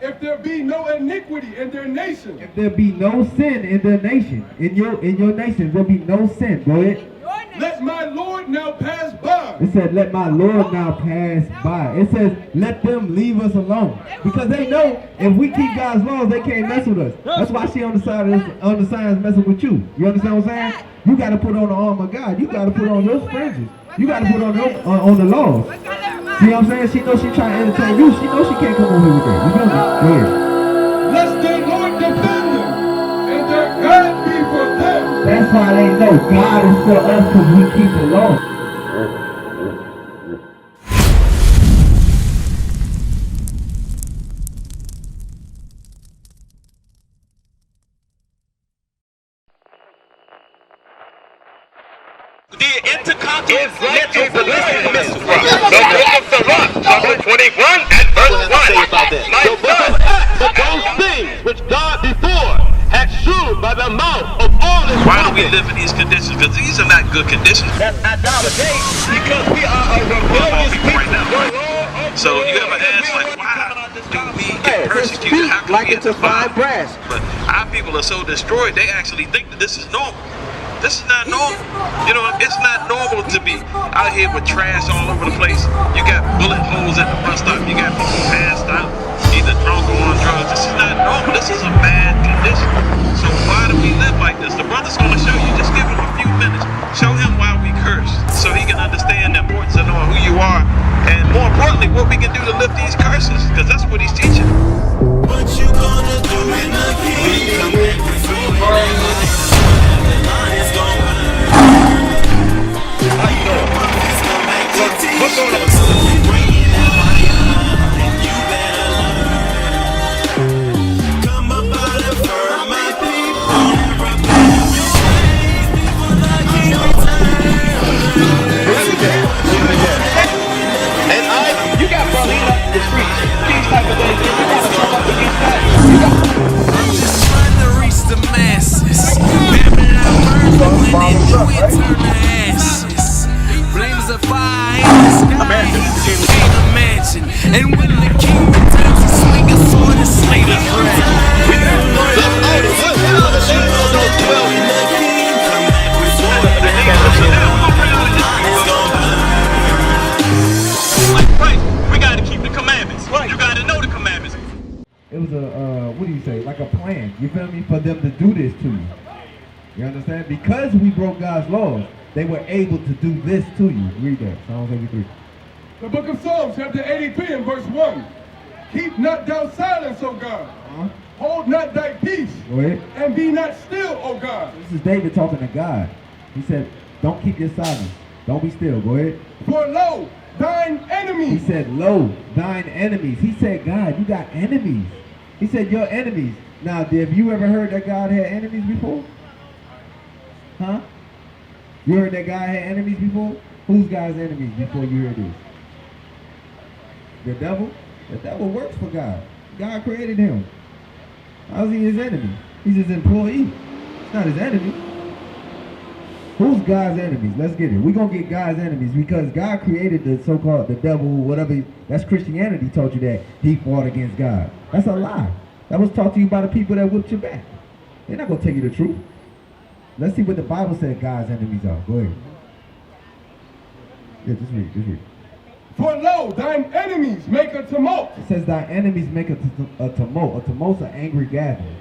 if there be no iniquity in their nation. If there be no sin in their nation, in your nation, there be no sin. Go ahead. Let my Lord now pass by. It said, let my Lord now pass by. It says, let them leave us alone. Because they know if we keep God's laws, they can't mess with us. That's why she on the side of on the signs messing with you. You understand what I'm saying? You got to put on the armor of God. You got to put on those fringes. You got to put on the laws. See what I'm saying? She knows she trying to entertain you. She knows she can't come over here with that. You feel me? Go ahead. Lest their Lord defend them, and their God be for them. That's why they know God is for us because we keep the law. The intercontinental missile from the book of Sirach, chapter 21 and verse 1. But those things which God before had shewed by the mouth of all his Why do we live in these conditions? Because these are not good conditions. That's idolatry, because we are a rebellious people. Right now. So you ever ask, like, why do we get persecuted? How come we get defied? But our people are so destroyed, they actually think that this is normal. This is not normal. You know, it's not normal to be out here with trash all over the place. You got bullet holes at the bus stop. You got people passed out, either drunk or on drugs. This is not normal. This is a bad condition. So why do we live like this? The brother's going to show you. Just give him a few minutes. Show him why we curse, so he can understand the importance of knowing who you are, and more importantly, what we can do to lift these curses, because that's what he's teaching. What you gonna do in the kingdom? What's going on? Come up out of her, my people. And you got brother up the streets. These type of things. You gotta come up against that. I'm just trying to reach the masses. Babylon burns when it do it turn to ashes. Flames of fire in the sky. Ain't a mansion. And when the king returns, he swing a sword and slay the dragon. We got to keep the commandments. You got to know the commandments. It was a, what do you say, like a plan, you feel me, for them to do this to you. You understand? Because we broke God's laws, they were able to do this to you. Read that, Psalms 83. The book of Psalms, chapter 83 and verse 1. Keep not thou silence, O God. Hold not thy peace. Go ahead. And be not still, O God. This is David talking to God. He said, don't keep your silence. Don't be still. Go ahead. For lo, thine enemies. He said, lo, thine enemies. He said, God, you got enemies. He said, your enemies. Now, have you ever heard that God had enemies before? Huh? You heard that God had enemies before? Who's God's enemies before you heard this? The devil? The devil works for God. God created him. How's he his enemy? He's his employee. It's not his enemy. Who's God's enemies? Let's get it. We're going to get God's enemies because God created the so-called, the devil, whatever. That's Christianity taught you that he fought against God. That's a lie. That was taught to you by the people that whipped your back. They're not going to tell you the truth. Let's see what the Bible said God's enemies are. Go ahead. Yeah, just read. For lo, thine enemies make a tumult. It says thy enemies make a tumult. A tumult's an angry gathering.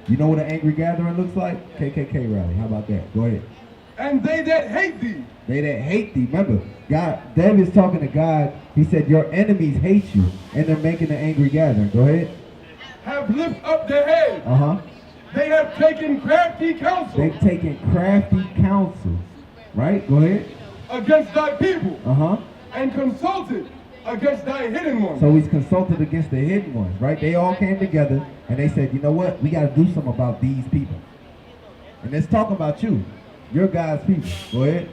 You know what an angry gathering looks like? KKK rally. How about that? Go ahead. And they that hate thee. They that hate thee. Remember, God, David's talking to God. He said, your enemies hate you, and they're making an angry gathering. Go ahead. Have lift up their head. They have taken crafty counsel. They've taken crafty counsel. Right? Go ahead. Against thy people. And consulted against thy hidden ones. So he's consulted against the hidden ones, right? They all came together and they said, you know what? We got to do something about these people. And let's talk about you. You're God's people. Go ahead.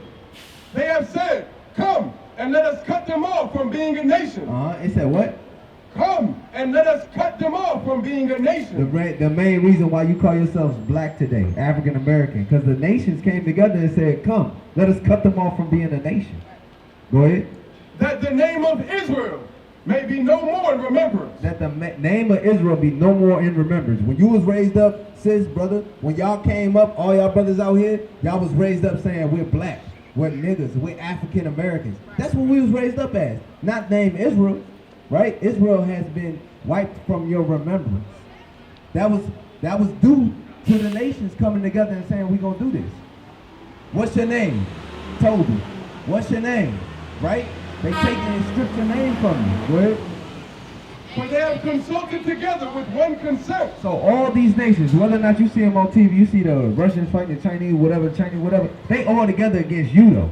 They have said, come and let us cut them off from being a nation. It said what? Come and let us cut them off from being a nation. The main reason why you call yourselves black today, African American, because the nations came together and said, come, let us cut them off from being a nation. Go ahead. That the name of Israel may be no more in remembrance. That the name of Israel be no more in remembrance. When you was raised up, sis, brother, when y'all came up, all y'all brothers out here, y'all was raised up saying we're black, we're niggas, we're African Americans. That's what we was raised up as. Not name Israel, right? Israel has been wiped from your remembrance. That was due to the nations coming together and saying we're gonna do this. What's your name? Toby. What's your name? Right? They take and strip your name from you. Go ahead. For they have consulted together with one consent. So all these nations, whether or not you see them on TV, you see the Russians fighting the Chinese, whatever, they all together against you though.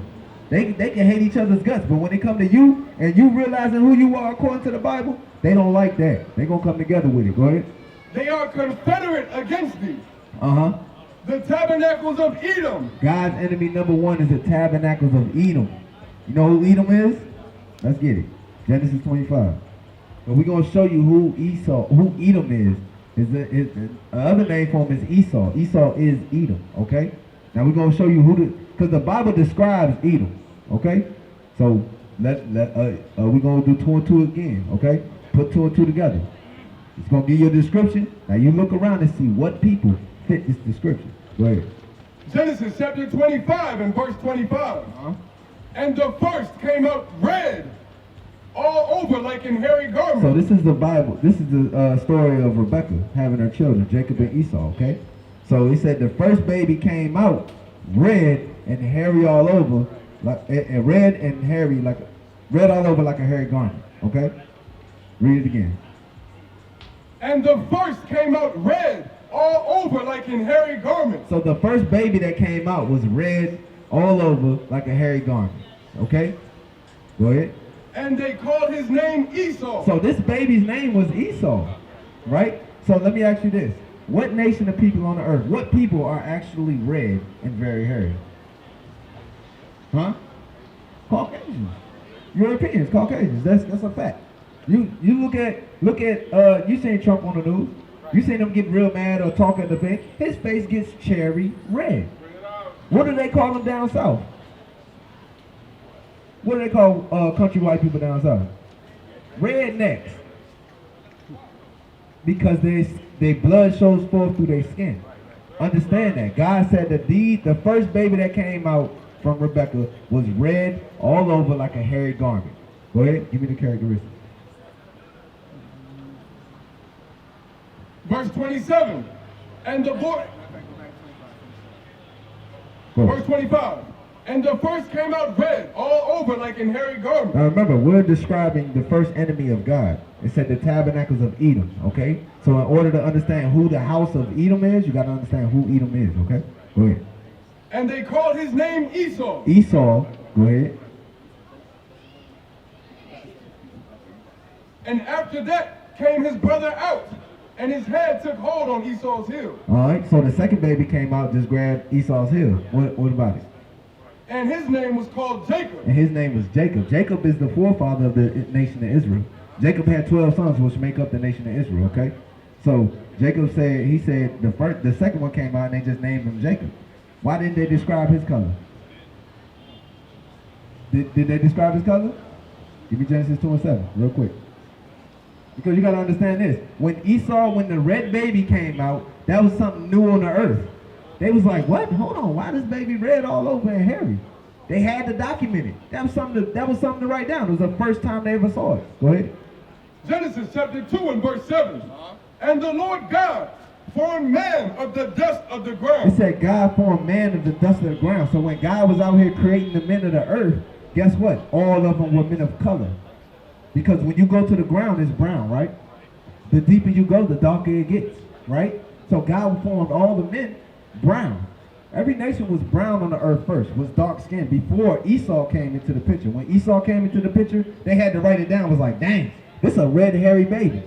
They can hate each other's guts, but when they come to you and you realizing who you are according to the Bible, they don't like that. They gonna come together with it. Go ahead. They are confederate against thee. Uh-huh. The tabernacles of Edom. God's enemy number one is the tabernacles of Edom. You know who Edom is? Let's get it. Genesis 25. And we're going to show you who Edom is. The other name for him is Esau. Esau is Edom, okay? Now we're going to show you because the Bible describes Edom, okay? So we're going to do 2 and 2 again, okay? Put 2 and 2 together. It's going to give you a description. Now you look around and see what people fit this description. Go ahead. Genesis chapter 25 and verse 25. And the first came out red all over like in hairy garments. So this is the Bible. This is the story of Rebecca having her children, Jacob and Esau, okay? So he said the first baby came out red and hairy all over, red all over like a hairy garment, okay? Read it again. And the first came out red all over like in hairy garments. So the first baby that came out was red all over like a hairy garment, okay? Go ahead. And they called his name Esau. So this baby's name was Esau, right? So let me ask you this. What nation of people on the earth, what people are actually red and very hairy? Huh? Caucasians. Europeans, Caucasians. That's a fact. You look at you seen Trump on the news. You seen him get real mad or talk at the thing. His face gets cherry red. What do they call them down south? What do they call country white people down south? Rednecks. Because their blood shows forth through their skin. Understand that. God said that the first baby that came out from Rebecca was red all over like a hairy garment. Go ahead, give me the characteristics. Verse 27. And the boy. Verse 25. And the first came out red all over like in hairy garments. Now remember, we're describing the first enemy of God. It said the tabernacles of Edom, okay? So in order to understand who the house of Edom is, you got to understand who Edom is, okay? Go ahead. And they called his name Esau. Esau, go ahead. And after that came his brother out, and his head took hold on Esau's heel. All right, so the second baby came out, just grabbed Esau's heel. What about it? And his name was called Jacob. And his name was Jacob. Jacob is the forefather of the nation of Israel. Jacob had 12 sons, which make up the nation of Israel, okay? So Jacob said, the second one came out and they just named him Jacob. Why didn't they describe his color? Did they describe his color? Give me Genesis 2 and 7, real quick. Because you got to understand this. When the red baby came out, that was something new on the earth. They was like, what? Hold on, why this baby red all over and hairy? They had to document it. That was something to write down. It was the first time they ever saw it. Go ahead. Genesis chapter 2 and verse 7. And the Lord God formed man of the dust of the ground. It said God formed man of the dust of the ground. So when God was out here creating the men of the earth, guess what? All of them were men of color. Because when you go to the ground, it's brown, right? The deeper you go, the darker it gets, right? So God formed all the men brown. Every nation was brown on the earth first, was dark skinned before Esau came into the picture. When Esau came into the picture, they had to write it down. It was like, dang, this is a red hairy baby.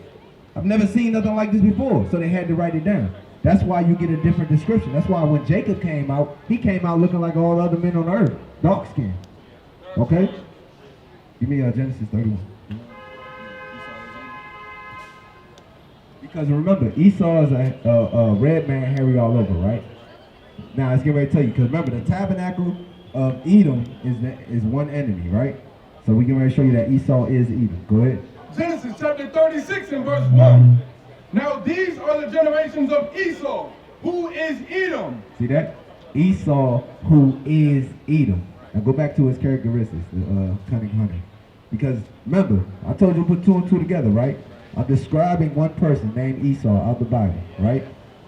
I've never seen nothing like this before. So they had to write it down. That's why you get a different description. That's why when Jacob came out, he came out looking like all other men on the earth, dark skinned. Okay? Give me Genesis 31. Because remember, Esau is a red man, hairy all over, right? Now, let's get ready to tell you. Because remember, the tabernacle of Edom is one enemy, right? So we're getting ready to show you that Esau is Edom. Go ahead. Genesis chapter 36 and verse 1. Now these are the generations of Esau, who is Edom. See that? Esau, who is Edom. Now go back to his characteristics, the cunning hunter. Because remember, I told you to put 2 and 2 together, right? I'm describing one person named Esau out of the Bible, right?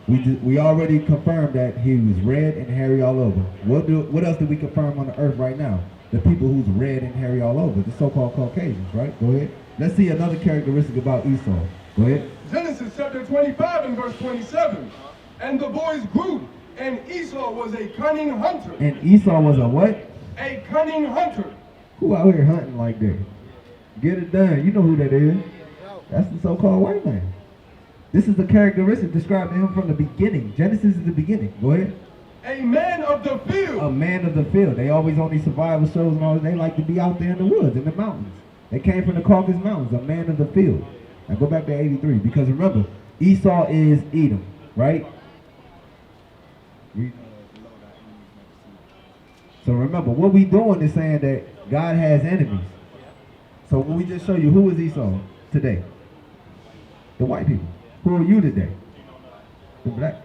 We already confirmed that he was red and hairy all over. What else did we confirm on the earth right now? The people who's red and hairy all over, the so-called Caucasians, right? Go ahead. Let's see another characteristic about Esau. Go ahead. Genesis chapter 25 and verse 27. And the boys grew, and Esau was a cunning hunter. And Esau was a what? A cunning hunter. Who out here hunting like that? Get it done. You know who that is. That's the so-called white man. This is the characteristic described in him from the beginning. Genesis is the beginning. Go ahead. A man of the field. A man of the field. They always on these survival shows and all that. They like to be out there in the woods, in the mountains. They came from the Caucasus Mountains. A man of the field. Now go back to 83. Because remember, Esau is Edom, right? So remember, what we doing is saying that God has enemies. So when we just show you, who is Esau today? The white people. Who are you today? The black.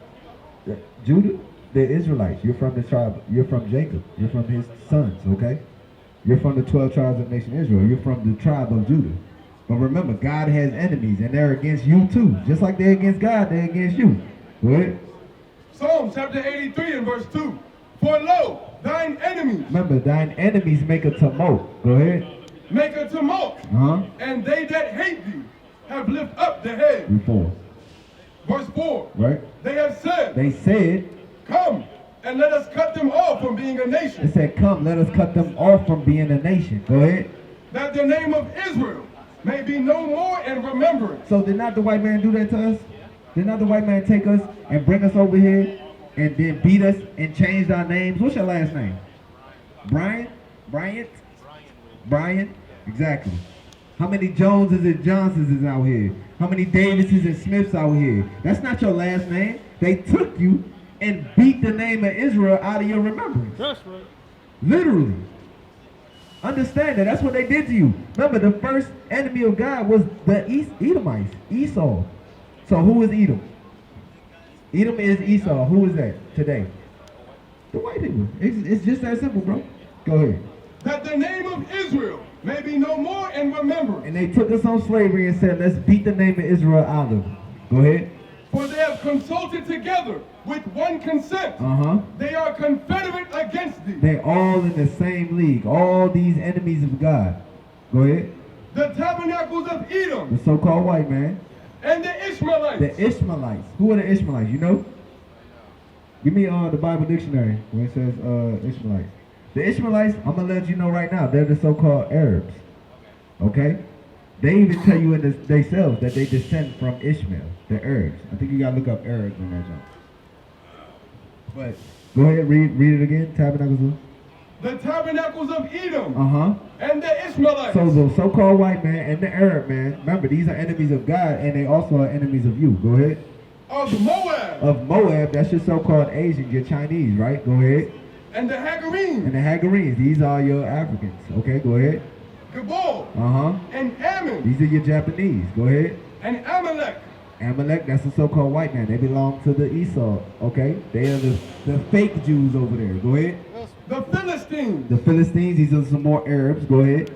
Judah, the Israelites. You're from the tribe. You're from Jacob. You're from his sons, okay? You're from the 12 tribes of the nation Israel. You're from the tribe of Judah. But remember, God has enemies, and they're against you too. Just like they're against God, they're against you. Go ahead. Psalm chapter 83 and verse 2. For lo, thine enemies. Remember, thine enemies make a tumult. Go ahead. Make a tumult. And they that hate thee have lift up the head. Before. Verse 4. Right. They have said. They said. Come, and let us cut them off from being a nation. They said, come, let us cut them off from being a nation. Go ahead. That the name of Israel may be no more in remembrance. So did not the white man do that to us? Did not the white man take us and bring us over here and then beat us and changed our names? What's your last name? Brian? Bryant? Brian? Exactly. How many Joneses and Johnsons is out here? How many Davises and Smiths out here? That's not your last name. They took you and beat the name of Israel out of your remembrance. That's right. Literally. Understand that. That's what they did to you. Remember, the first enemy of God was the Edomites, Esau. So who is Edom? Edom is Esau. Who is that today? The white people. It's just that simple, bro. Go ahead. That the name of Israel may be no more in remembrance. And they took us on slavery and said, let's beat the name of Israel out of them. Go ahead. For they have consulted together with one consent. They are confederate against thee. They all in the same league. All these enemies of God. Go ahead. The tabernacles of Edom. The so-called white man. And the Ishmaelites. The Ishmaelites. Who are the Ishmaelites? You know? Give me the Bible dictionary where it says Ishmaelites. The Ishmaelites, I'm going to let you know right now, they're the so-called Arabs. Okay? They even tell you in themselves that they descend from Ishmael, the Arabs. I think you got to look up Arabs in that jump. But go ahead, read it again. Tabernacles of... The tabernacles of Edom. And the Ishmaelites. So the so-called white man and the Arab man, remember, these are enemies of God, and they also are enemies of you. Go ahead. Of Moab. Of Moab, that's your so-called Asians, your Chinese, right? Go ahead. And the Hagarenes. And the Hagarenes, these are your Africans. Okay, go ahead. Gabal. And Ammon. These are your Japanese. Go ahead. And Amalek. Amalek, that's the so-called white man. They belong to the Esau, okay? They are the fake Jews over there. Go ahead. The Philistines. The Philistines, these are some more Arabs. Go ahead.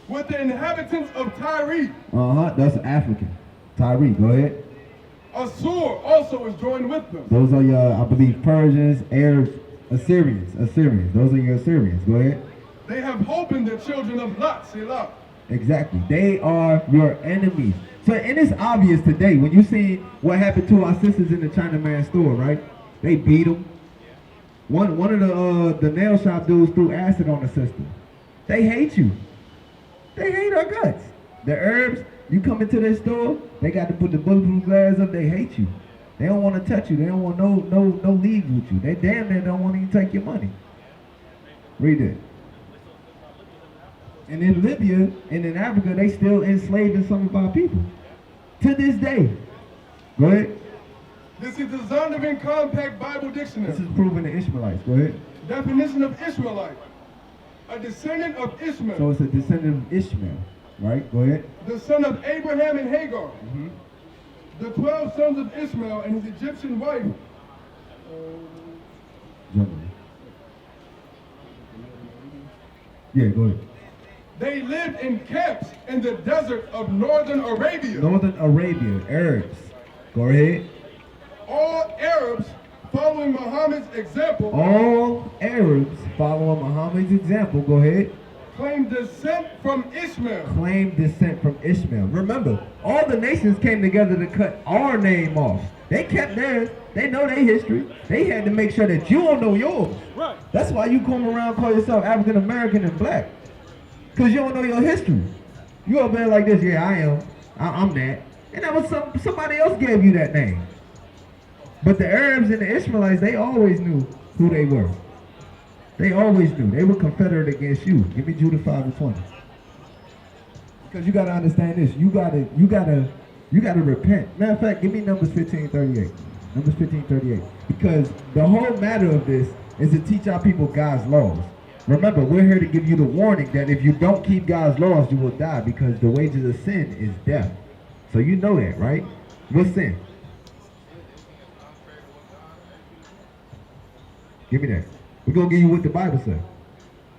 With the inhabitants of Tyre. That's African. Tyre, go ahead. Assur also is joined with them. Those are your, I believe, Persians, Arabs, Assyrians. Those are your Assyrians. Go ahead. They have hope in the children of Lot, Selah. Exactly. They are your enemies. So, and it's obvious today, when you see what happened to our sisters in the Chinaman store, right? They beat them. One of the nail shop dudes threw acid on the sister. They hate you. They hate our guts. The Arabs, you come into their store, they got to put the bulletproof glass up, they hate you. They don't want to touch you. They don't want no leagues with you. They damn near don't want to even take your money. Read it. And in Libya and in Africa, they still enslaving some of our people. To this day. Go ahead. This is the Zondervan Compact Bible Dictionary. This is proving the Ishmaelites. Go ahead. Definition of Ishmaelite. A descendant of Ishmael. So it's a descendant of Ishmael. right? Go ahead. the son of Abraham and Hagar, Mm-hmm. the 12 sons of Ishmael and his Egyptian wife, Generally. Yeah, go ahead. they lived in camps in the desert of northern Arabia. Northern Arabia, Arabs. Go ahead. All Arabs following Muhammad's example All Arabs following Muhammad's example, go ahead, claim descent from Ishmael. claim descent from Ishmael. Remember, all the nations came together to cut our name off. They kept theirs. They know their history. They had to make sure that you don't know yours. Right. That's why you come around call yourself African American and black. Because you don't know your history. You up there like this, yeah, I am. I'm that. And that was somebody else gave you that name. But the Arabs and the Israelites, they always knew who they were. They always knew. They were confederate against you. Give me Judah 5:20. Because you gotta understand this. You gotta repent. Matter of fact, give me Numbers 15:38. Numbers 15:38. Because the whole matter of this is to teach our people God's laws. Remember, we're here to give you the warning that if you don't keep God's laws, you will die, because the wages of sin is death. So you know that, right? What's sin? Give me that. We're gonna give you what the Bible says.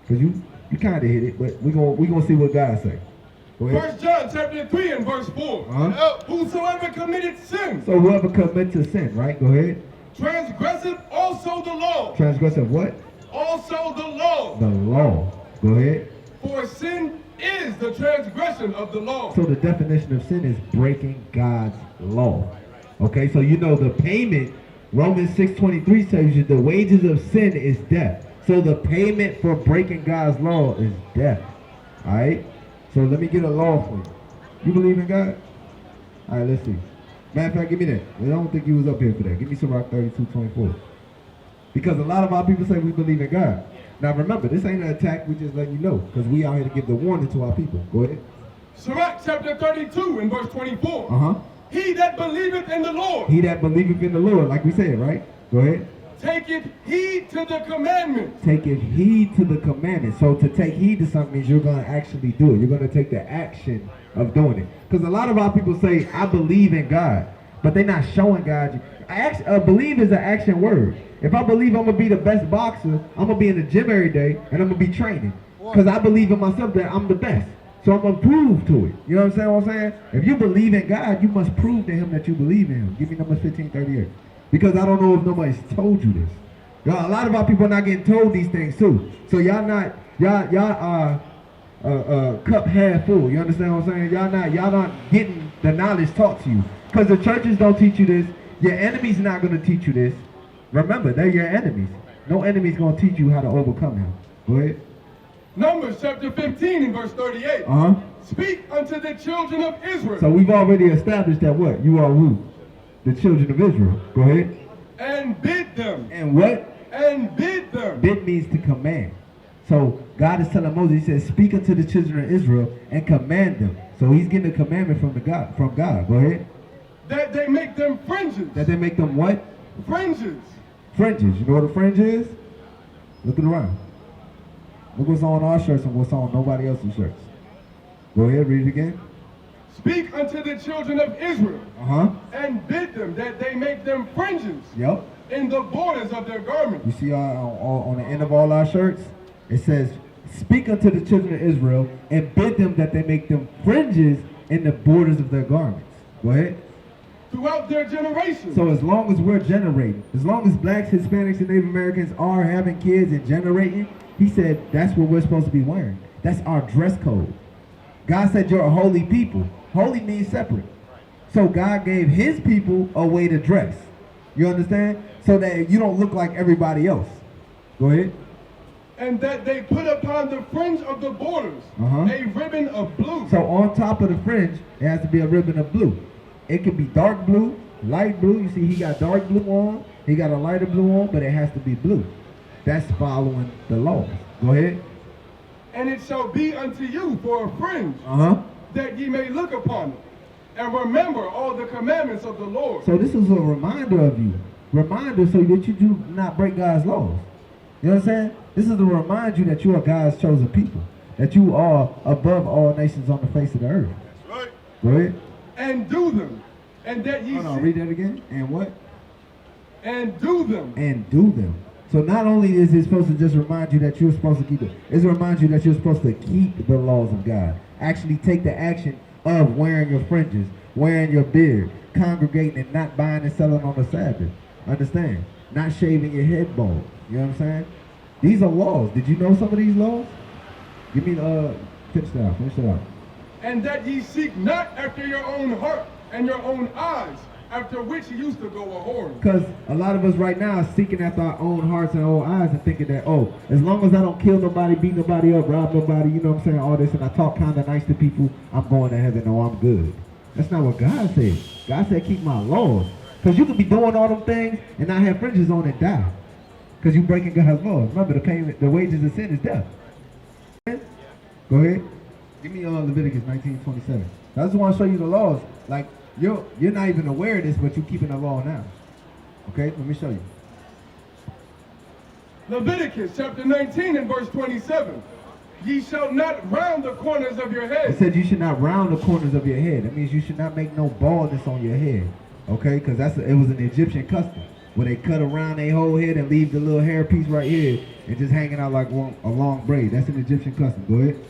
Because you kind of hit it, but we're gonna see what God says. Go ahead. 1 John chapter 3 and verse 4. Whosoever committed sin, So whoever commits to sin, right? Go ahead. transgresseth also the law. Transgressive what? Also the law. The law. Go ahead. For sin is the transgression of the law. So the definition of sin is breaking God's law. Okay, so you know the payment, Romans 6:23 tells you the wages of sin is death. So the payment for breaking God's law is death. Alright? So let me get a law for you. You believe in God? Alright, let's see. Matter of fact, give me that. I don't think you was up here for that. Give me Sirach 32:24. Because a lot of our people say we believe in God. Now remember, this ain't an attack, we just letting you know. Because we out here to give the warning to our people. Go ahead. Sirach chapter 32 and verse 24. Uh-huh. He that believeth in the Lord, He that believeth in the Lord, like we said, right? Go ahead. taketh heed to the commandments. Taking heed to the commandments. So to take heed to something means you're going to actually do it. You're going to take the action of doing it. Because a lot of our people say, I believe in God, but they're not showing God. Believe is an action word. If I believe I'm going to be the best boxer, I'm going to be in the gym every day and I'm going to be training. Because I believe in myself that I'm the best. So I'm going to prove to it. You know what I'm saying? If you believe in God, you must prove to him that you believe in him. Give me Numbers 15:38. Because I don't know if nobody's told you this. Y'all, a lot of our people are not getting told these things too. So y'all cup half full. You understand what I'm saying? Y'all not getting the knowledge taught to you. Because the churches don't teach you this. Your enemy's not going to teach you this. Remember, they're your enemies. No enemy's going to teach you how to overcome him. Go ahead. Numbers chapter 15 and verse 38. Uh-huh. Speak unto the children of Israel. So we've already established that what? You are who? The children of Israel. Go ahead. And bid them. And what? And bid them. Bid means to command. So God is telling Moses, he says, speak unto the children of Israel and command them. So he's getting a commandment from God. Go ahead. That they make them fringes. That they make them what? Fringes. Fringes. You know what a fringe is? Look it around. Look what's on our shirts and what's on nobody else's shirts. Go ahead, read it again. Speak unto the children of Israel. Uh-huh. And bid them that they make them fringes. Yep. In the borders of their garments. You see on the end of all our shirts, it says, speak unto the children of Israel and bid them that they make them fringes in the borders of their garments. Go ahead. Throughout their generations. So as long as we're generating, as long as blacks, Hispanics, and Native Americans are having kids and generating, he said that's what we're supposed to be wearing. That's our dress code. God said you're a holy people. Holy means separate. So God gave his people a way to dress. You understand? So that you don't look like everybody else. Go ahead. And that they put upon the fringe of the borders a ribbon of blue. So on top of the fringe, it has to be a ribbon of blue. It can be dark blue, light blue. You see he got dark blue on. He got a lighter blue on, but it has to be blue. That's following the laws. Go ahead. And it shall be unto you for a fringe, that ye may look upon it, and remember all the commandments of the Lord. So this is a reminder of you. Reminder so that you do not break God's laws. You know what I'm saying? This is to remind you that you are God's chosen people. that you are above all nations on the face of the earth. That's right. Go ahead. And do them. And that ye Hold on, read that again. And what? And do them. And do them. So not only is it supposed to just remind you that you're supposed to keep it, it's to remind you that you're supposed to keep the laws of God. Actually take the action of wearing your fringes, wearing your beard, congregating and not buying and selling on the Sabbath. Understand? Not shaving your head bald. You know what I'm saying? These are laws. Did you know some of these laws? Give me finish it out. And that ye seek not after your own heart and your own eyes, after which ye used to go a whoring. Because a lot of us right now are seeking after our own hearts and own eyes and thinking that, oh, as long as I don't kill nobody, beat nobody up, rob nobody, you know what I'm saying, all this, and I talk kind of nice to people, I'm going to heaven, or I'm good. That's not what God said. God said keep my laws. Because you could be doing all them things and not have fringes on and die. Because you breaking God's laws. Remember, the wages of sin is death. Go ahead. Give me Leviticus 19:27. I just want to show you the laws. Like, you're not even aware of this, but you're keeping the law now. Okay, let me show you. Leviticus chapter 19 and verse 27. Ye shall not round the corners of your It head. said you should not round the corners of your head. That means you should not make no baldness on your head. Okay, because it was an Egyptian custom where they cut around their whole head and leave the little hair piece right here and just hanging out like a long braid. That's an Egyptian custom. Go ahead.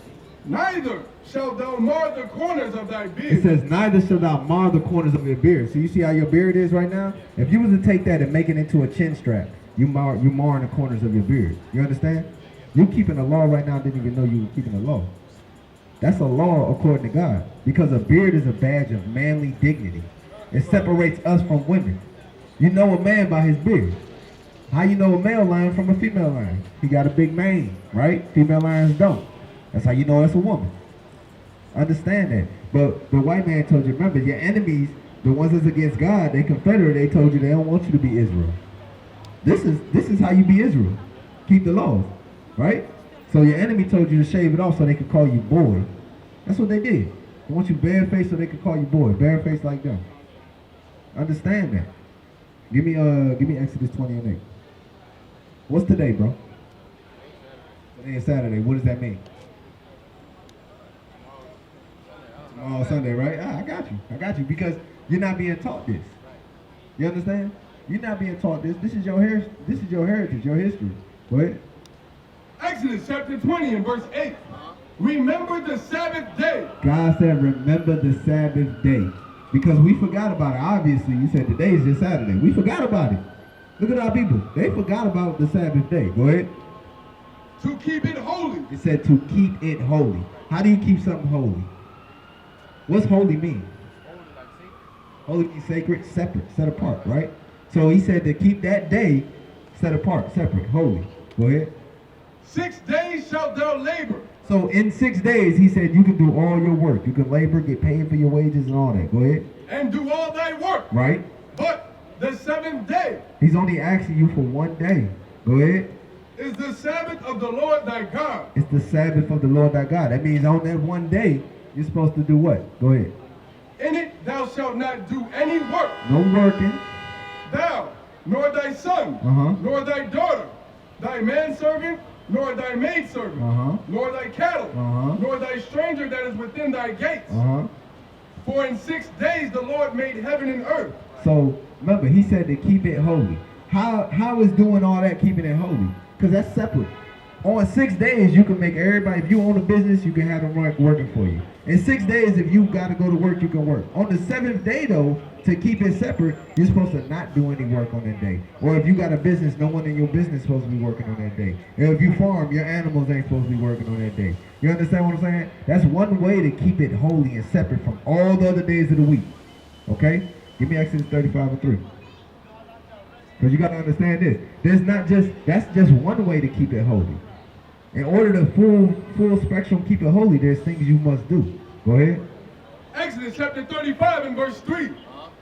Neither shalt thou mar the corners of thy It beard. says, neither shall thou mar the corners of your beard. So you see how your beard is right now? If you was to take that and make it into a chin strap, you marring the corners of your beard. You understand? You keeping the law right now, didn't even know you were keeping the law. That's a law according to God. Because a beard is a badge of manly dignity. It separates us from women. You know a man by his beard. How you know a male lion from a female lion? He got a big mane, right? Female lions don't. That's how you know it's a woman. Understand that. But the white man told you, remember, your enemies, the ones that's against God, they Confederate, they told you they don't want you to be Israel. This is how you be Israel. Keep the laws, right? So your enemy told you to shave it off so they could call you boy. That's what they did. They want you barefaced so they could call you boy. Barefaced like them. Understand that. Give me Exodus 20 and 8. What's today, bro? Today is Saturday. What does that mean? Tomorrow Sunday, right? I got you. Because you're not being taught this. You understand? You're not being taught this. This is your heritage, your history. Go ahead. Exodus chapter 20 and verse 8. Remember the Sabbath day. God said, remember the Sabbath day. Because we forgot about it. Obviously, you said today is just Saturday. We forgot about it. Look at our people. They forgot about the Sabbath day. Go ahead. To keep it holy. It said to keep it holy. How do you keep something holy? What's holy mean? Holy means sacred, separate, set apart, right? So he said to keep that day set apart, separate, holy. Go ahead. 6 days shalt thou labor. So in 6 days, he said you can do all your work. You can labor, get paid for your wages and all that. Go ahead. And do all thy work. Right. But the seventh day. He's only asking you for 1 day. Go ahead. Is the Sabbath of the Lord thy God. It's the Sabbath of the Lord thy God. That means on that 1 day, you're supposed to do what? Go ahead. In it thou shalt not do any work. No working. Thou, nor thy son, nor thy daughter, thy manservant, nor thy maidservant, nor thy cattle, nor thy stranger that is within thy gates. For in 6 days the Lord made heaven and earth. So remember, he said to keep it holy. How is doing all that keeping it holy? Because that's separate. On 6 days, you can make everybody, if you own a business, you can have them working for you. In 6 days, if you got to go to work, you can work. On the 7th day, though, to keep it separate, you're supposed to not do any work on that day. Or if you got a business, no one in your business is supposed to be working on that day. And if you farm, your animals ain't supposed to be working on that day. You understand what I'm saying? That's one way to keep it holy and separate from all the other days of the week. Okay? Give me Exodus 35:3. Because you got to understand this. That's just one way to keep it holy. In order to full spectrum keep it holy, there's things you must do. Go ahead. Exodus chapter 35 and verse 3.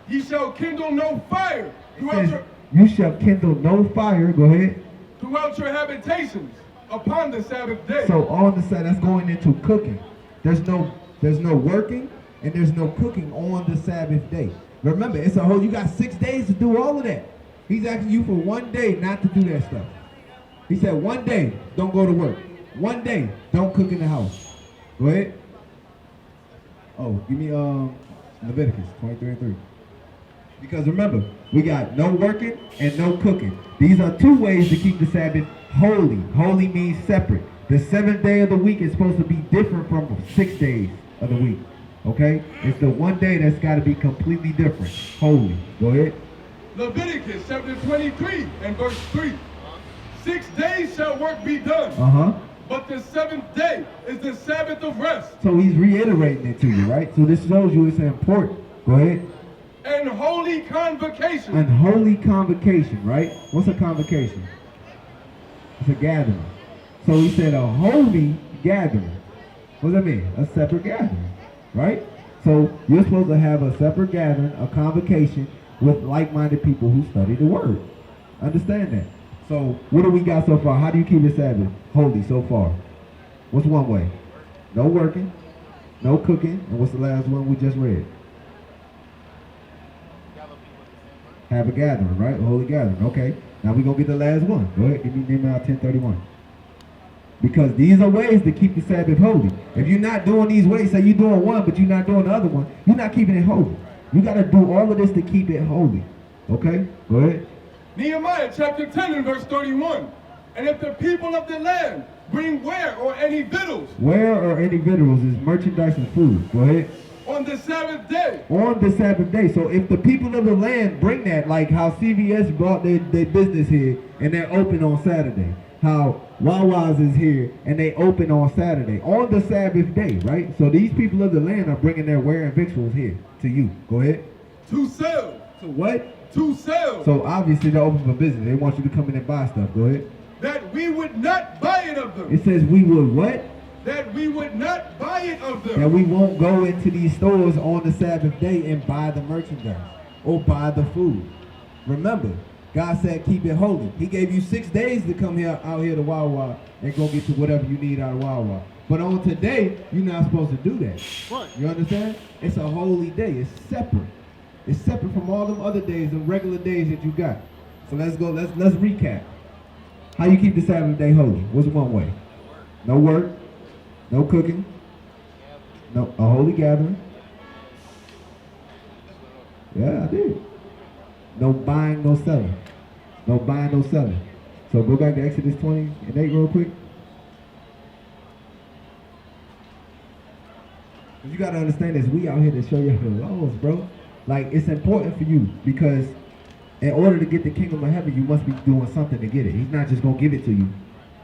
Ye shall kindle no fire throughout you shall kindle no fire. Go ahead. Throughout your habitations upon the Sabbath day. So on the Sabbath, that's going into cooking. There's no working and there's no cooking on the Sabbath day. Remember, it's a whole. You got 6 days to do all of that. He's asking you for 1 day not to do that stuff. He said 1 day, don't go to work. One day, don't cook in the house. Go ahead. Oh, give me Leviticus 23:3. Because remember, we got no working and no cooking. These are two ways to keep the Sabbath holy. Holy means separate. The 7th day of the week is supposed to be different from 6 days of the week. Okay? It's the one day that's got to be completely different. Holy. Go ahead. Leviticus chapter 23 and verse 3. 6 days shall work be done. But the 7th day is the Sabbath of rest. So he's reiterating it to you, right? So this shows you it's important. Go ahead. And holy convocation. And holy convocation, right? What's a convocation? It's a gathering. So he said a holy gathering. What does that mean? A separate gathering, right? So you're supposed to have a separate gathering, a convocation with like-minded people who study the word. Understand that. So what do we got so far? How do you keep the Sabbath holy so far? What's one way? No working, no cooking, and what's the last one we just read? Have a gathering, right? A holy gathering. Okay. Now we're going to get the last one. Go ahead. Give me Nehemiah 10:31. Because these are ways to keep the Sabbath holy. If you're not doing these ways, say you're doing one, but you're not doing the other one, you're not keeping it holy. You got to do all of this to keep it holy. Okay? Go ahead. Nehemiah chapter 10 and verse 31. And if the people of the land bring ware or any victuals. Ware or any victuals is merchandise and food. Go ahead. On the Sabbath day. On the Sabbath day. So if the people of the land bring that, like how CVS brought their business here and they're open on Saturday. How Wawa's is here and they open on Saturday. On the Sabbath day, right? So these people of the land are bringing their ware and victuals here to you. Go ahead. To sell. To what? To sell. So obviously they're open for business. They want you to come in and buy stuff. Go ahead. That we would not buy it of them. It says we would what? That we would not buy it of them. That we won't go into these stores on the Sabbath day and buy the merchandise or buy the food. Remember, God said keep it holy. He gave you 6 days to come out here to Wawa and go get to whatever you need out of Wawa. But on today, you're not supposed to do that. Right. You understand? It's a holy day. It's separate. It's separate from all them other days, the regular days that you got. So let's go. Let's recap. How you keep the Sabbath day holy? What's one way? No work. No cooking, no a holy gathering. Yeah, I did. No buying, no selling. No buying, no selling. So go back to Exodus 20 and 8 real quick. You got to understand this. We out here to show you the laws, bro. Like, it's important for you because in order to get the kingdom of heaven, you must be doing something to get it. He's not just going to give it to you.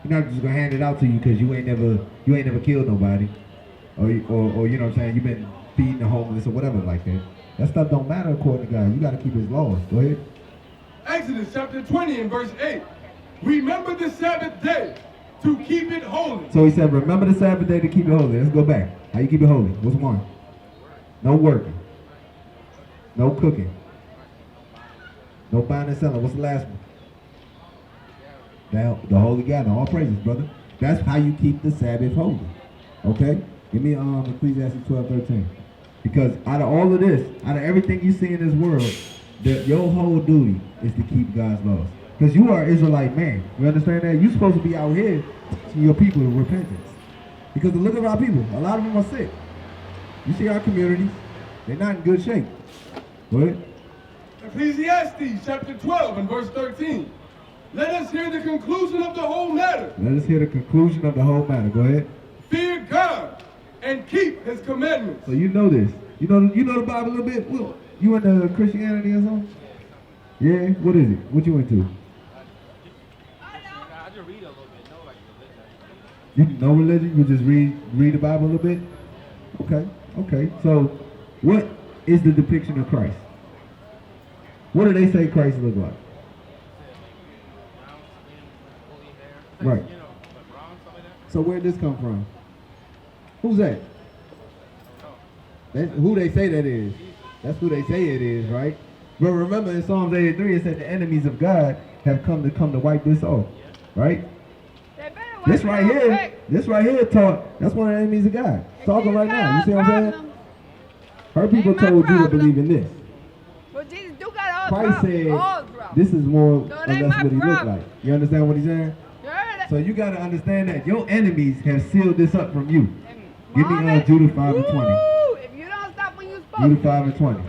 He's not just gonna hand it out to you because you ain't never killed nobody, or you know what I'm saying, you've been feeding the homeless or whatever like that. That stuff don't matter according to God. You gotta keep His laws. Go ahead. Exodus chapter 20 and verse 8. Remember the Sabbath day to keep it holy. So He said, remember the Sabbath day to keep it holy. Let's go back. How you keep it holy? What's one? No working. No cooking. No buying and selling. What's the last one? The holy gathering. All praises, brother. That's how you keep the Sabbath holy. Okay? Give me Ecclesiastes 12:13. Because out of all of this, out of everything you see in this world, your whole duty is to keep God's laws. Because you are an Israelite man. You understand that? You're supposed to be out here teaching your people repentance. Because look at our people. A lot of them are sick. You see our communities. They're not in good shape. Go ahead. Ecclesiastes chapter 12 and verse 13. Let us hear the conclusion of the whole matter. Let us hear the conclusion of the whole matter. Go ahead. Fear God and keep His commandments. So you know this. You know the Bible a little bit? Well, you into Christianity or something? Yeah? What is it? What you into? I just read a little bit. No, like religion. You know religion? You just read the Bible a little bit? Okay. So what is the depiction of Christ? What do they say Christ look like? Right. So where'd this come from? Who's that? That's who they say that is. That's who they say it is, right? But remember in Psalms 83 it said the enemies of God have come to wipe this off. Right? This right here taught, that's one of the enemies of God. Talking right now. You see what I'm saying? Her people told you to believe in this. But Jesus do got all Christ said this is more or less what he looked like. You understand what he's saying? You heard So you got to understand that your enemies have sealed this up from you. Give me Judah 5 and 20. If you don't stop when you're supposed to. Judah 5 and 20.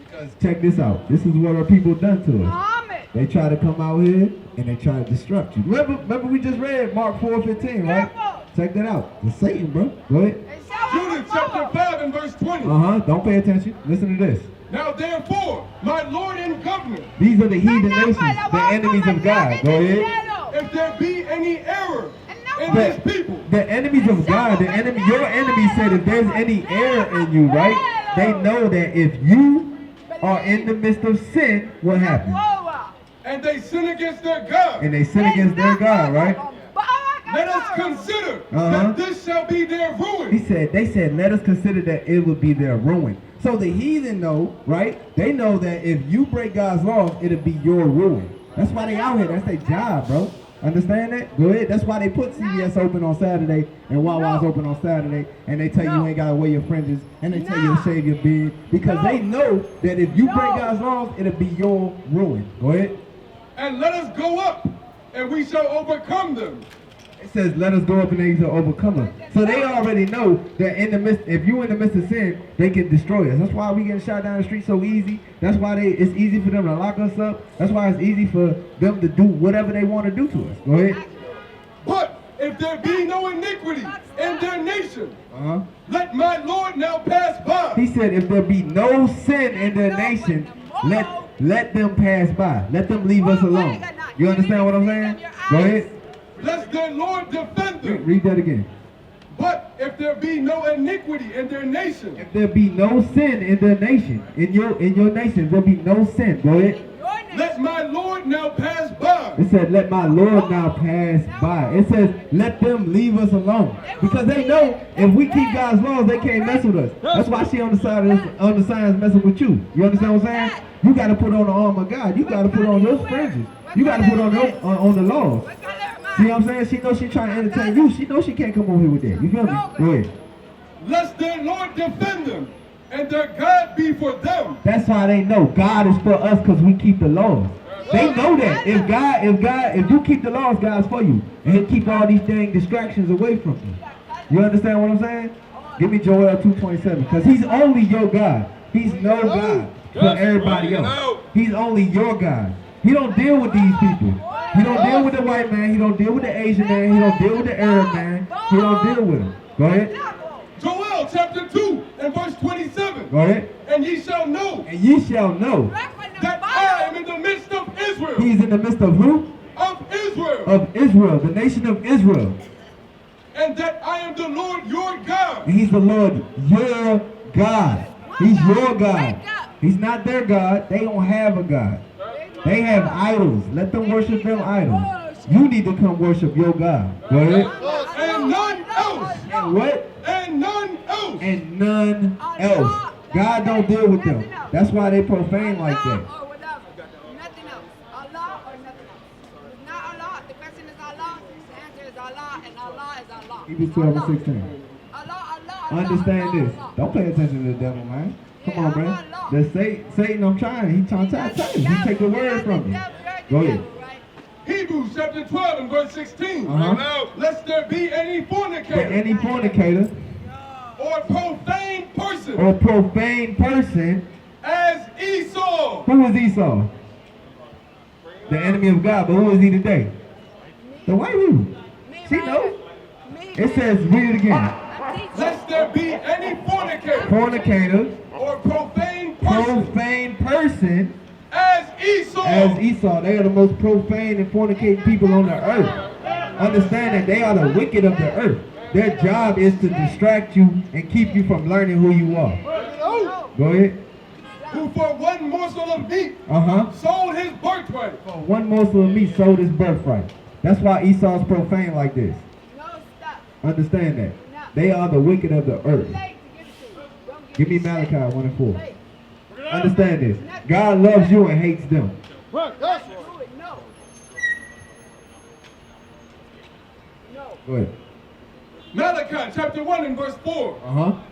Because check this out. This is what our people done to us. They try to come out here and they try to disrupt you. Remember we just read Mark 4:15, right? Check that out. It's Satan, bro. Go ahead. Judah chapter 5 and verse 20. Don't pay attention. Listen to this. Now therefore, my Lord and Governor, These are the heathen nations, the enemies of God. Go ahead. if there be any error in this people, The enemies of God, your enemy said if there's any error in you, right? They know that if you are in the midst of sin, what happens? and they sin against their God, And they sin against their God, right? let us consider that this shall be their ruin. They said, let us consider that it would be their ruin. So the heathen know, right? They know that if you break God's laws, it'll be your ruin. That's why they out here. That's their job, bro. Understand that? Go ahead. That's why they put CVS open on Saturday and Wawa's open on Saturday, and they tell you ain't gotta wear your fringes, and they tell you to shave your beard, because they know that if you break God's laws, it'll be your ruin. Go ahead. And let us go up, and we shall overcome them. It says, let us go up and they shall overcome them. So they already know that if you're in the midst of sin, they can destroy us. That's why we get shot down the street so easy. That's why it's easy for them to lock us up. That's why it's easy for them to do whatever they want to do to us. Go ahead. But if there be no iniquity in their nation, let my Lord now pass by. He said, if there be no sin in their nation, let them pass by. Let them leave us alone. You understand what I'm saying? Go ahead. Lest their Lord defend them. Read that again. But if there be no iniquity in their nation, if there be no sin in their nation, in your nation, there be no sin. Go ahead. Let my Lord now pass by. It said, let my Lord now pass by. It says, let them leave us alone. Because they know if we keep God's laws, they can't mess with us. That's why she on the signs messing with you. You understand what I'm saying? You got to put on the armor of God. You got to put on those fringes. You got to put on the laws. See what I'm saying? She knows she's trying to entertain you. She knows she can't come over here with that. You feel me? Go ahead. Lest their Lord defend them, and their God be for them. That's how they know God is for us, because we keep the laws. They know that if you keep the laws, God's for you, and He'll keep all these dang distractions away from you. You understand what I'm saying? Give me Joel 2:27, because He's only your God. He's no God for everybody else. He's only your God. He don't deal with these people. He don't deal with the white man. He don't deal with the Asian man. He don't deal with the Arab man. He don't deal with them. Go ahead. Joel chapter 2 and verse 27. Go ahead. And ye shall know. And ye shall know. That I am in the midst of Israel. He's in the midst of who? Of Israel. Of Israel, the nation of Israel. And that I am the Lord your God. And He's the Lord your God. He's your God. He's not their God. They don't have a God. They have idols. Let them worship them idols. You need to come worship your God. Go ahead. And none else. And what? And none else. And none else. God don't deal with them. That's why they profane like that. Nothing else. Allah or nothing else. It's not Allah. The question is Allah. The answer is Allah, and Allah is Allah. Hebrews 12 and 16. Allah. Understand this. Don't pay attention to the devil, man. Come on, man. The Satan, I'm trying. He's trying to tell you. He take the word from you. Go ahead. Hebrews chapter 12 and verse 16. Lest there be any fornicator. Or profane person. As Esau. Who is Esau? The enemy of God. But who is he today? The white people. She knows. It says, read it again. Lest there be any fornicator. Or profane person. As Esau. They are the most profane and fornicating people on the earth. Understand that they are the wicked of the earth. Their job is to distract you and keep you from learning who you are. Go ahead. Who for one morsel of meat sold his birthright. For one morsel of meat sold his birthright. That's why Esau's profane like this. Understand that. They are the wicked of the earth. Give me Malachi 1 and 4. Understand this. God loves you and hates them. Go ahead. Malachi chapter 1 and verse 4.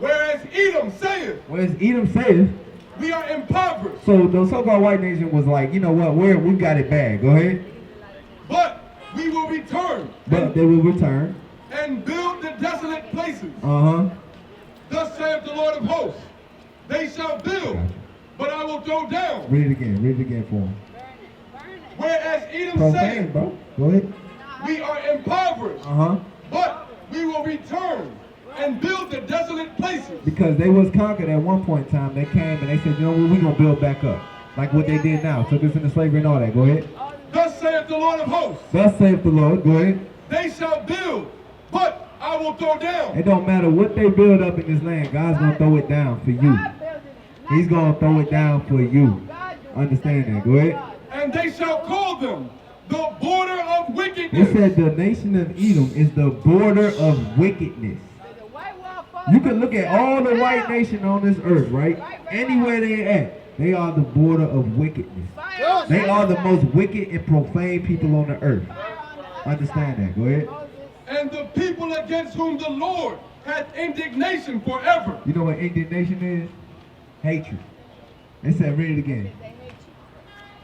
Whereas Edom saith. We are impoverished. So the so-called white nation was like, you know what, we got it bad. Go ahead. But we will return. But they will return. And build the desolate places. Thus saith the Lord of hosts, they shall build, but I will throw down. Read it again for them. Whereas Edom Profane, said, bro. Go ahead. we are impoverished, but we will return and build the desolate places. Because they was conquered at one point in time. They came and they said, you know what, we're going to build back up. Like what they did now. Took us into slavery and all that. Go ahead. Thus saith the Lord of hosts. Thus saith the Lord. Go ahead. They shall build, but I will throw down. It don't matter what they build up in this land. God's going to throw it down for you. He's going to throw it down for you. Understand that. Go ahead. And they shall call them the border of wickedness. It said the nation of Edom is the border of wickedness. You can look at all the white nations on this earth, right? Anywhere they at, they are the border of wickedness. They are the most wicked and profane people on the earth. Understand that. Go ahead. And the people against whom the Lord hath indignation forever. You know what indignation is? Hatred. It said, read it again.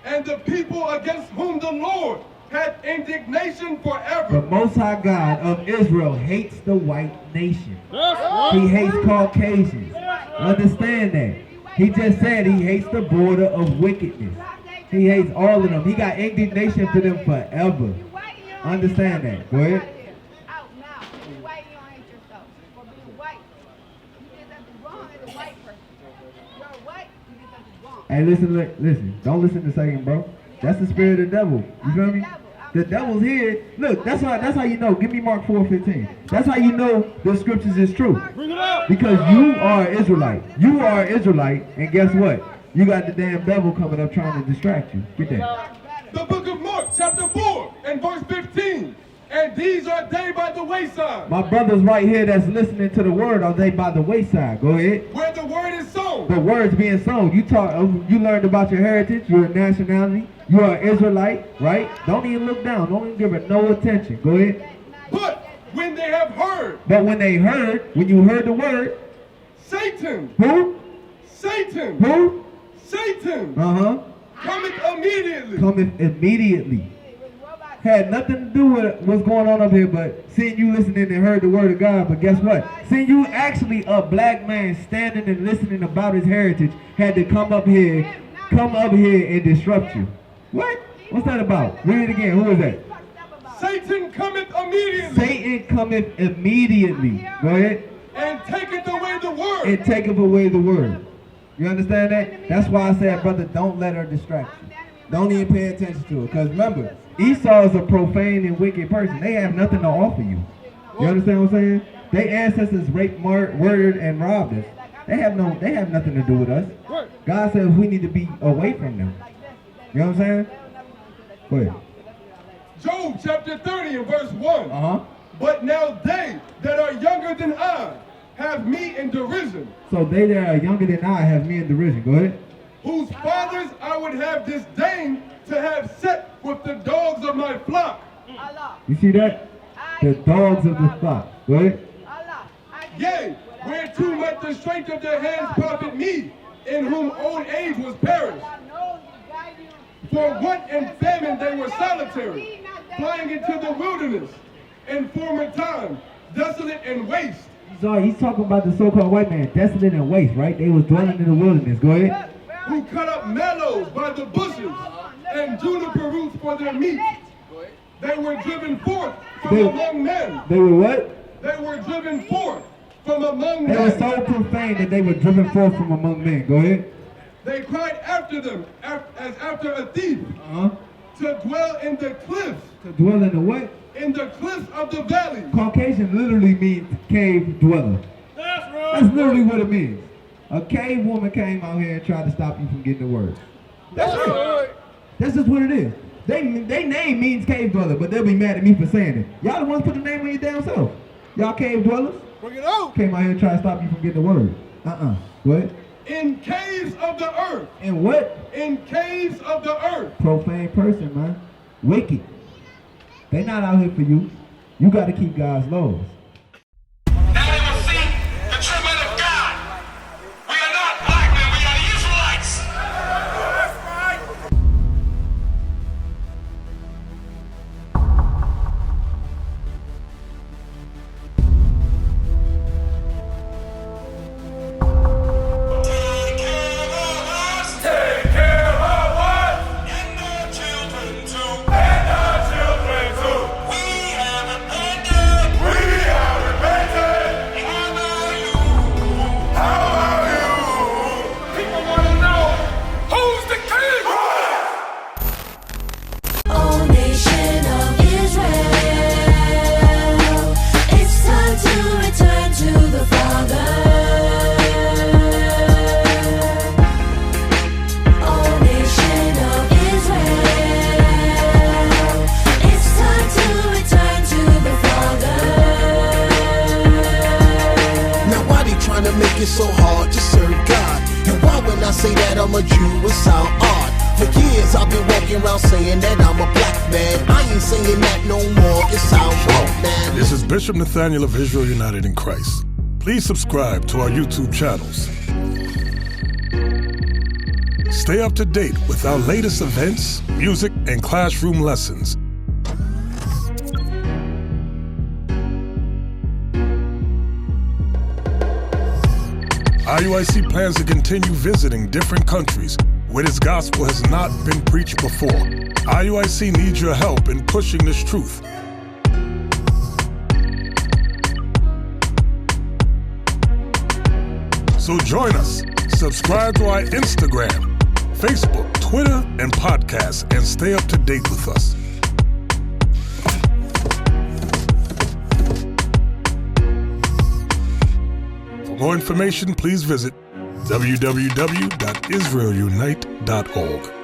And the people against whom the Lord hath indignation forever. The Most High God of Israel hates the white nation. He hates Caucasians. Understand that. He just said he hates the border of wickedness. He hates all of them. He got indignation for them forever. Understand that. Go ahead. Hey, listen. Don't listen to Satan, bro. That's the spirit of the devil. You feel me? The devil's here. Look, that's how you know. Give me Mark 4:15. That's how you know the scriptures is true. Because you are an Israelite. You are an Israelite, and guess what? You got the damn devil coming up trying to distract you. Get that. The book of Mark, chapter 4, and verse 15. And these are they by the wayside. My brothers right here that's listening to the word, are they by the wayside? Go ahead. Where the word is sown. The word's being sown. You learned about your heritage, your nationality. You are an Israelite, right? Don't even look down. Don't even give it no attention. Go ahead. But when they have heard. But when you heard the word. Satan. Who? Satan. Who? Satan. Cometh immediately. Cometh immediately. Had nothing to do with what's going on up here, but seeing you listening and heard the word of God. But guess what? Seeing you actually a black man standing and listening about his heritage had to come up here and disrupt you. What? What's that about? Read it again. Who is that? Satan cometh immediately. Satan cometh immediately. Go ahead. And taketh away the word. And taketh away the word. You understand that? That's why I said, brother, don't let her distract you. Don't even pay attention to it. Because remember, Esau is a profane and wicked person. They have nothing to offer you. You understand what I'm saying? Their ancestors raped, murdered, and robbed us. They have nothing to do with us. God says we need to be away from them. You know what I'm saying? Go ahead. Job chapter 30 and verse 1. But now they that are younger than I have me in derision. So they that are younger than I have me in derision. Go ahead. Whose fathers I would have disdained to have set with the dogs of my flock. You see that? The dogs of the flock. Go ahead. Yea, whereto might the strength of their hands profit me, in whom old age was perished. For want and famine they were solitary, flying into the wilderness, in former time, desolate and waste. So he's talking about the so-called white man, desolate and waste, right? They was dwelling in the wilderness. Go ahead. Who cut up mallows by the bushes, and juniper roots for their meat. They were driven forth from among men. They were what? They were driven forth from among men. They were so profane that they were driven forth from among men. Go ahead. They cried after them as after a thief. To dwell in the cliffs. To dwell in the what? In the cliffs of the valley. Caucasian literally means cave dweller. That's right. That's literally what it means. A cave woman came out here and tried to stop you from getting the word. That's right. That's just what it is. They name means cave dweller, but they'll be mad at me for saying it. Y'all the ones put the name on your damn self. Y'all cave dwellers. Bring it out. Came out here and tried to stop you from getting the word. What? In caves of the earth. In what? In caves of the earth. Profane person, man. Wicked. They not out here for you. You got to keep God's laws. Now they will see the true men of God. We are not black men, we are the Israelites. That's right. it sound odd. For years I've been walking around saying that I'm a black man. I ain't saying that no more, it sound wrong, man. This is Bishop Nathaniel of Israel United in Christ. Please subscribe to our YouTube channels. Stay up to date with our latest events, music, and classroom lessons. IUIC plans to continue visiting different countries where this gospel has not been preached before. IUIC needs your help in pushing this truth. So join us. Subscribe to our Instagram, Facebook, Twitter, and podcasts, and stay up to date with us. For more information, please visit www.israelunite.org.